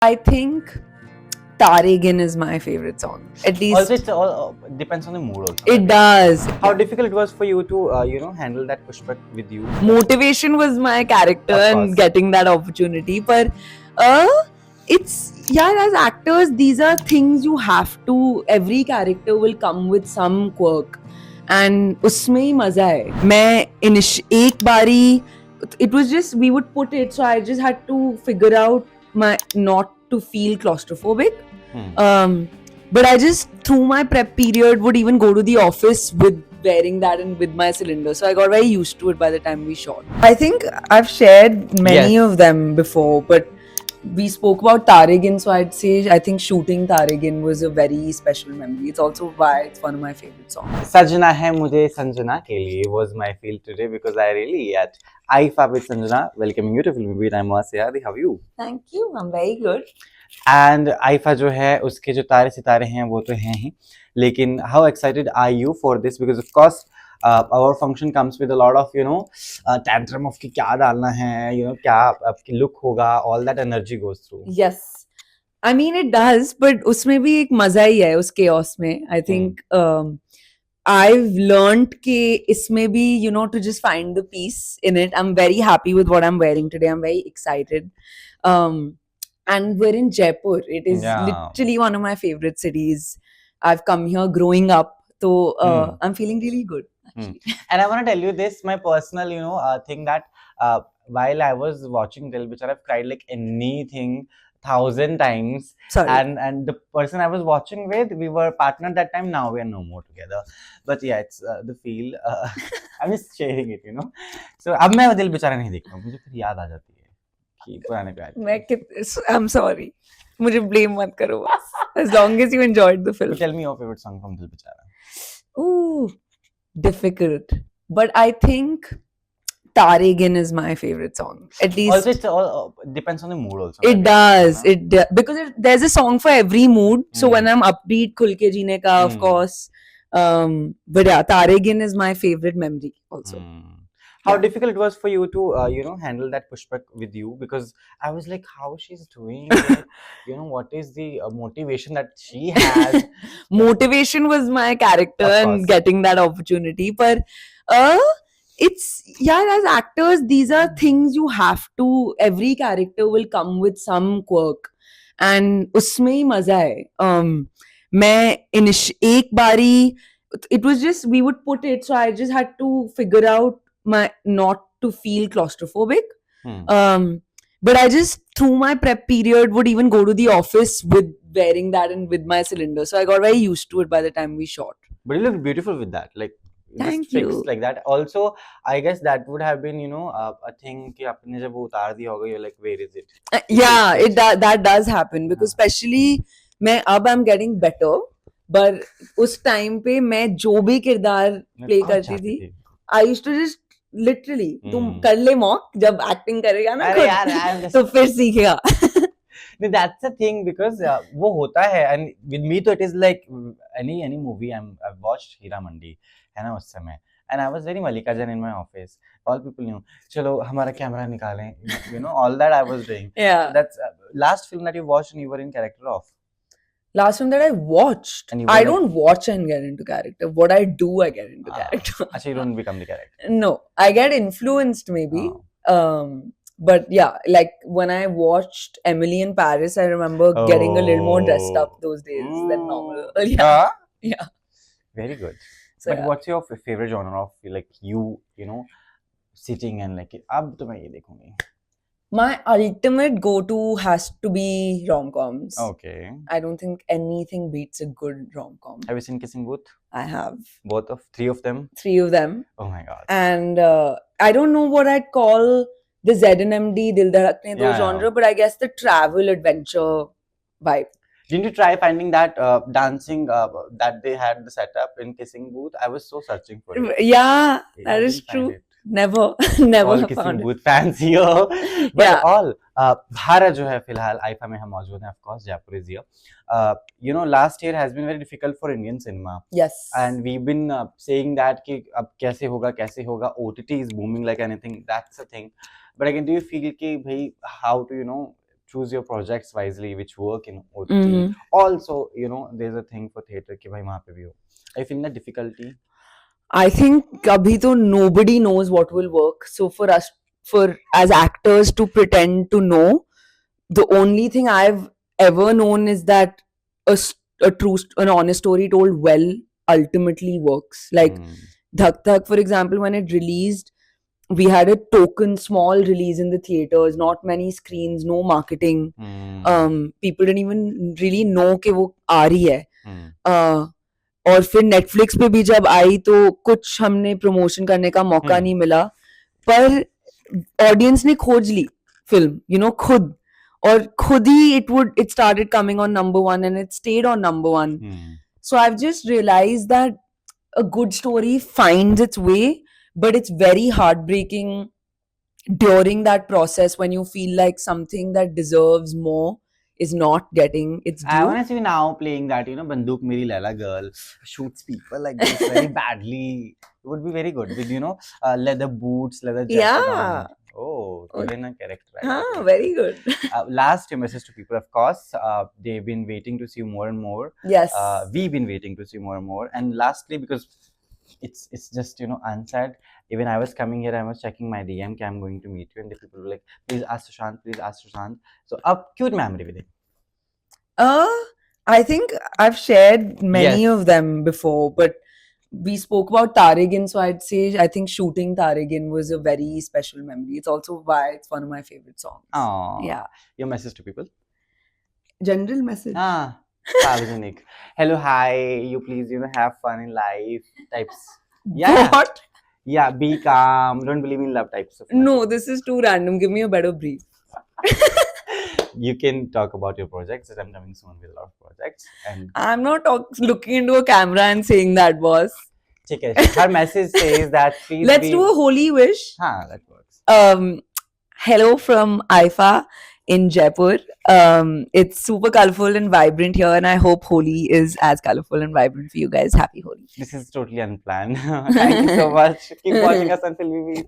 I think Taregin is my favorite song. At least Also, it all depends on the mood also. it does. How difficult it was for you to, handle that pushback with you? Motivation was my character Of and course. getting that opportunity. But it's as actors, these are things you have to. Every character will come with some quirk, and उसमें ही मजा है. मैं एक बारी it was just we would put it, so I just had to figure out my not to feel claustrophobic. But I just through my prep period would even go to the office with wearing that and with my cylinder, so I got very used to it by the time we shot. I think I've shared many Yes. of them before, but we spoke about Taregin, so I'd say I think shooting Taregin was a very special memory. It's also why it's one of my favorite songs. Sajna hai mujhe Sanjana ke liye was my feel today because I really at IFA with Sanjana welcoming you to Film Beat. I'm Moasiyadi. How are you? Thank you. I'm very good. And IIFA जो है उसके जो तारे सितारे हैं वो तो हैं ही, लेकिन how excited are you for this? Because of course our function comes with a lot of tantrum of कि क्या डालना है, क्या आपकी लुक होगा, all that energy goes through. Yes. I mean it does, but उसमें भी एक मजा ही है उस chaos में. I think I've learned कि इसमें भी to just find the peace in it. I'm very happy with what I'm wearing today. I'm very excited. And we're in Jaipur. It is literally one of my favorite cities. I've come here growing up, so I'm feeling really good. Actually. And I want to tell you this, my personal, thing that while I was watching Dil Bichara, I've cried like anything 1,000 times. Sorry. And the person I was watching with, we were partnered that time. Now we are no more together. But yeah, it's the feel. I'm just sharing it. So अब मैं दिल बेचारा नहीं देखता हूँ, मुझे फिर याद आ जाती है कि पुराने प्यार. I'm sorry. मुझे blame मत करो बस. As long as you enjoyed the film. So tell me your favorite song from Dil Bichara. Ooh, difficult. But I think Taregin is my favorite song. At least Also, it all depends on the mood also. it does. Because there's a song for every mood. So when I'm upbeat, Khul ke jeene ka, of course. But yeah, Taregin is my favorite memory also. How difficult it was for you to, handle that pushback with you? Because I was like, how she's doing it? What is the motivation that she has? Motivation was my character and getting that opportunity. But it's, as actors, these are things you have to, every character will come with some quirk. And उसमें ही मजा है. मैं एक बारी it was just we would put it, so I just had to figure out my not to feel claustrophobic. But I just through my prep period would even go to the office with wearing that and with my cylinder, so I got very used to it by the time we shot. But you look beautiful with that, like Thank fixed you. like that. Also, I guess that would have been a thing कि आपने जब वो उतार दिया होगा, you're like, where is it? Yeah, that does happen because especially मैं अब I'm getting better, but उस time पे मैं जो भी किरदार play करती थी, I used to just literally तुम कर ले मॉक, जब एक्टिंग करेगा ना खुद तो फिर सीखेगा. That's the thing, because वो होता है, and with me तो it is like any movie I've watched Heera Mandi है ना उस समय, and I was very Malika Jain in my office. All people knew. चलो हमारा कैमरा निकालें, all that I was doing. Yeah. So that's last film that you watched and you were in character of. Last film that I watched, I don't watch and get into character. What I do, I get into character. Actually, you don't become the character. No, I get influenced maybe. But yeah, like when I watched Emily in Paris, I remember getting a little more dressed up those days than normal. Yeah. Yeah. Very good. So, but what's your favorite genre of like you sitting and like अब तो मैं ये देखूंगी? My ultimate go-to has to be rom-coms. Okay. I don't think anything beats a good rom-com. Have you seen Kissing Booth? I have. Three of them? 3 of them. Oh my god. And I don't know what I'd call the ZNMD, Dil Dhadakne Do genre, but I guess the travel adventure vibe. Didn't you try finding that dancing that they had the setup in Kissing Booth? I was so searching for it. Yeah, that is true. Never all found Kissing it. Booth fans here. But yeah. All Bhara जो है फिलहाल IIFA में हम मौजूद हैं. Of course, Jaipur is here. Last year has been very difficult for Indian cinema. Yes. And we've been saying that कि अब कैसे होगा. OTT is booming like anything. That's the thing. But again, do you feel कि भाई how to choose your projects wisely which work in OTT. Mhm. Also, you know, there's a thing for theater कि भाई वहाँ पे भी हो. I feel that difficulty. I think abhi to nobody knows what will work. So for us, for as actors to pretend to know, the only thing I've ever known is that an honest story told well ultimately works. Like Hmm. Dhak Dhak, for example, when it released, we had a token small release in the theaters, not many screens, no marketing. Hmm. People didn't even really know कि वो आ रही है. Hmm. और फिर Netflix पे भी जब आई तो कुछ हमने प्रमोशन करने का मौका नहीं मिला, पर ऑडियंस ने खोज ली फिल्म, यू नो, खुद, और खुद ही it started coming on number 1 and it stayed on number 1. Hmm. So I've just realized that a good story finds its way, but it's very heartbreaking during that process when you feel like something that deserves more is not getting its I due. want to see you now playing that, you know, Banduk Meri Laila girl shoots people like this very badly. It would be very good with, you know, leather boots, leather jacket Yeah. on. Oh, you're in a character. Ah, very good. Last your message to people, of course. They've been waiting to see you more and more. Yes. We've been waiting to see you more and more. And lastly, because it's just, you know, unsaid. Even I was coming here, I was checking my DM, I'm going to meet you, and the people were like, please ask Sushant, please ask Sushant. So, up cute memory with it. I think I've shared many Yes. of them before, but we spoke about Tarigin, so I'd say I think shooting Tarigin was a very special memory. It's also why it's one of my favorite songs. Oh, Yeah. Your message to people? General message. Savarjanik. Hello, hi. You please, you know, have fun in life. Types. Yeah. What? Yeah. Be calm. Don't believe in love. Types of. No, this is too random. Give me a better brief. You can talk about your projects. That I'm coming soon with a lot of projects. And I'm not looking into a camera and saying that, boss. okay, her message says that please. Let's do a holy wish. That works. Hello from IFA in Jaipur. It's super colorful and vibrant here, and I hope Holi is as colorful and vibrant for you guys. Happy Holi. This is totally unplanned. Thank you so much. Keep watching us on Filmy Week.